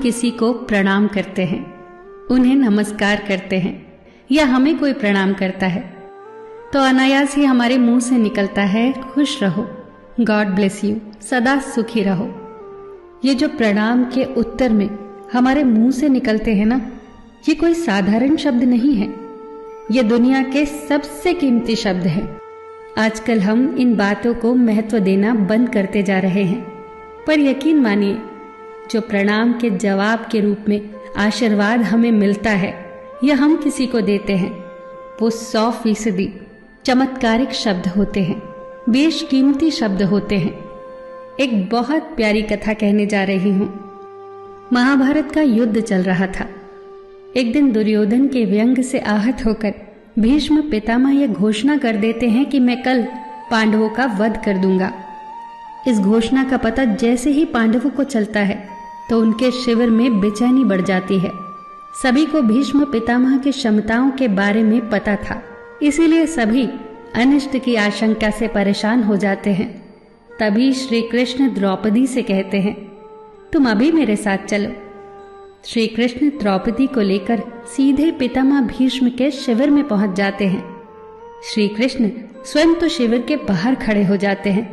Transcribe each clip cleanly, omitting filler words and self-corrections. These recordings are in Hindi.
किसी को प्रणाम करते हैं, उन्हें नमस्कार करते हैं या हमें कोई प्रणाम करता है तो अनायास ही हमारे मुंह से निकलता है खुश रहो, गॉड ब्लेस यू, सदा सुखी रहो। ये जो प्रणाम के उत्तर में हमारे मुंह से निकलते हैं ना, ये कोई साधारण शब्द नहीं है, ये दुनिया के सबसे कीमती शब्द हैं। आजकल हम इन बातों को महत्व देना बंद करते जा रहे हैं, पर यकीन मानिए जो प्रणाम के जवाब के रूप में आशीर्वाद हमें मिलता है या हम किसी को देते हैं, वो 100% चमत्कारिक शब्द होते हैं, बेशकीमती शब्द होते हैं। एक बहुत प्यारी कथा कहने जा रही हूं। महाभारत का युद्ध चल रहा था। एक दिन दुर्योधन के व्यंग से आहत होकर भीष्म पितामह यह घोषणा कर देते हैं कि मैं कल पांडवों का वध कर दूंगा। इस घोषणा का पता जैसे ही पांडवों को चलता है तो उनके शिविर में बेचैनी बढ़ जाती है। सभी को भीष्म पितामह की क्षमताओं के बारे में पता था, इसीलिए सभी अनिष्ट की आशंका से परेशान हो जाते हैं। तभी श्री कृष्ण द्रौपदी से कहते हैं, तुम अभी मेरे साथ चलो। श्री कृष्ण द्रौपदी को लेकर सीधे पितामह भीष्म के शिविर में पहुंच जाते हैं। श्री कृष्ण स्वयं तो शिविर के बाहर खड़े हो जाते हैं,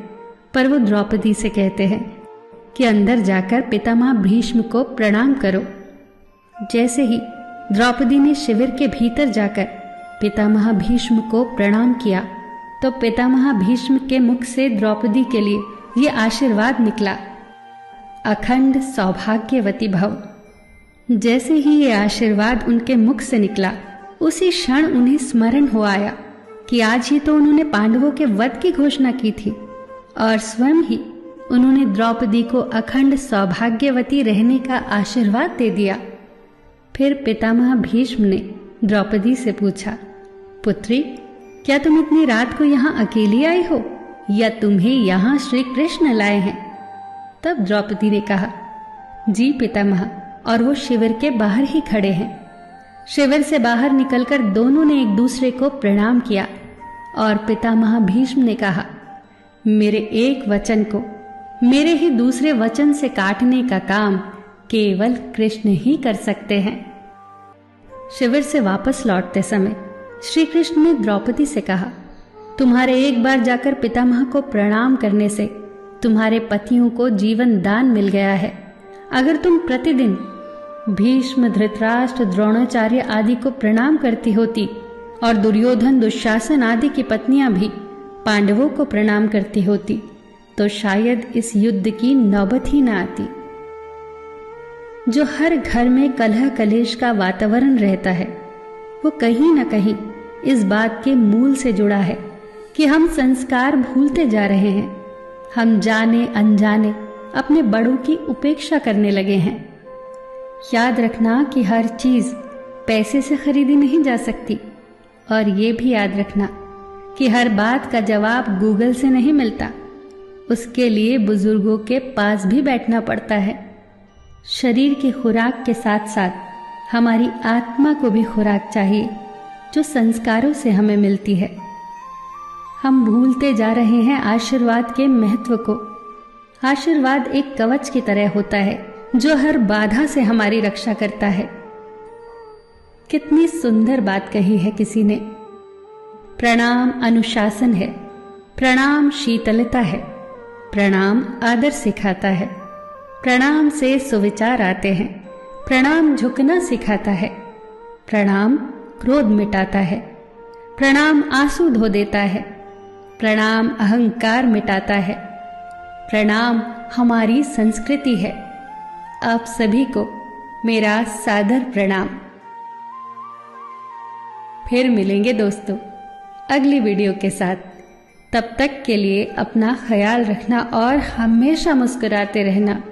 पर वो द्रौपदी से कहते हैं कि अंदर जाकर पितामह भीष्म को प्रणाम करो। जैसे ही द्रौपदी ने शिविर के भीतर जाकर पितामह भीष्म को प्रणाम किया तो पितामह भीष्म के मुख से द्रौपदी के लिए ये आशीर्वाद निकला, अखंड सौभाग्यवती भव। जैसे ही ये आशीर्वाद उनके मुख से निकला, उसी क्षण उन्हें स्मरण हो आया कि आज ही तो उन्होंने पांडवों के वध की घोषणा की थी और स्वयं ही उन्होंने द्रौपदी को अखंड सौभाग्यवती रहने का आशीर्वाद दे दिया। फिर पितामह भीष्म ने द्रौपदी से पूछा, पुत्री, क्या तुम इतनी रात को यहाँ अकेली आई हो या तुम्हें यहाँ श्री कृष्ण लाए हैं? तब द्रौपदी ने कहा, जी पितामह, और वो शिविर के बाहर ही खड़े हैं। शिविर से बाहर निकलकर दोनों ने एक दूसरे को प्रणाम किया और पितामह भीष्म ने कहा, मेरे एक वचन को मेरे ही दूसरे वचन से काटने का काम केवल कृष्ण ही कर सकते हैं। शिविर से वापस लौटते समय श्री कृष्ण ने द्रौपदी से कहा, तुम्हारे एक बार जाकर पितामह को प्रणाम करने से तुम्हारे पतियों को जीवन दान मिल गया है। अगर तुम प्रतिदिन भीष्म, धृतराष्ट्र, द्रोणाचार्य आदि को प्रणाम करती होती और दुर्योधन, दुशासन आदि की पत्नियां भी पांडवों को प्रणाम करती होती तो शायद इस युद्ध की नौबत ही न आती। जो हर घर में कलह कलेश का वातावरण रहता है, वो कहीं न कहीं इस बात के मूल से जुड़ा है कि हम संस्कार भूलते जा रहे हैं। हम जाने अनजाने अपने बड़ों की उपेक्षा करने लगे हैं। याद रखना कि हर चीज पैसे से खरीदी नहीं जा सकती, और ये भी याद रखना कि हर बात का जवाब गूगल से नहीं मिलता। उसके लिए बुजुर्गों के पास भी बैठना पड़ता है। शरीर की खुराक के साथ साथ हमारी आत्मा को भी खुराक चाहिए, जो संस्कारों से हमें मिलती है। हम भूलते जा रहे हैं आशीर्वाद के महत्व को। आशीर्वाद एक कवच की तरह होता है जो हर बाधा से हमारी रक्षा करता है। कितनी सुंदर बात कही है किसी ने। प्रणाम अनुशासन है, प्रणाम शीतलता है, प्रणाम आदर सिखाता है, प्रणाम से सुविचार आते हैं, प्रणाम झुकना सिखाता है, प्रणाम क्रोध मिटाता है, प्रणाम आंसू धो देता है, प्रणाम अहंकार मिटाता है, प्रणाम हमारी संस्कृति है। आप सभी को मेरा सादर प्रणाम। फिर मिलेंगे दोस्तों अगली वीडियो के साथ। तब तक के लिए अपना ख्याल रखना और हमेशा मुस्कुराते रहना।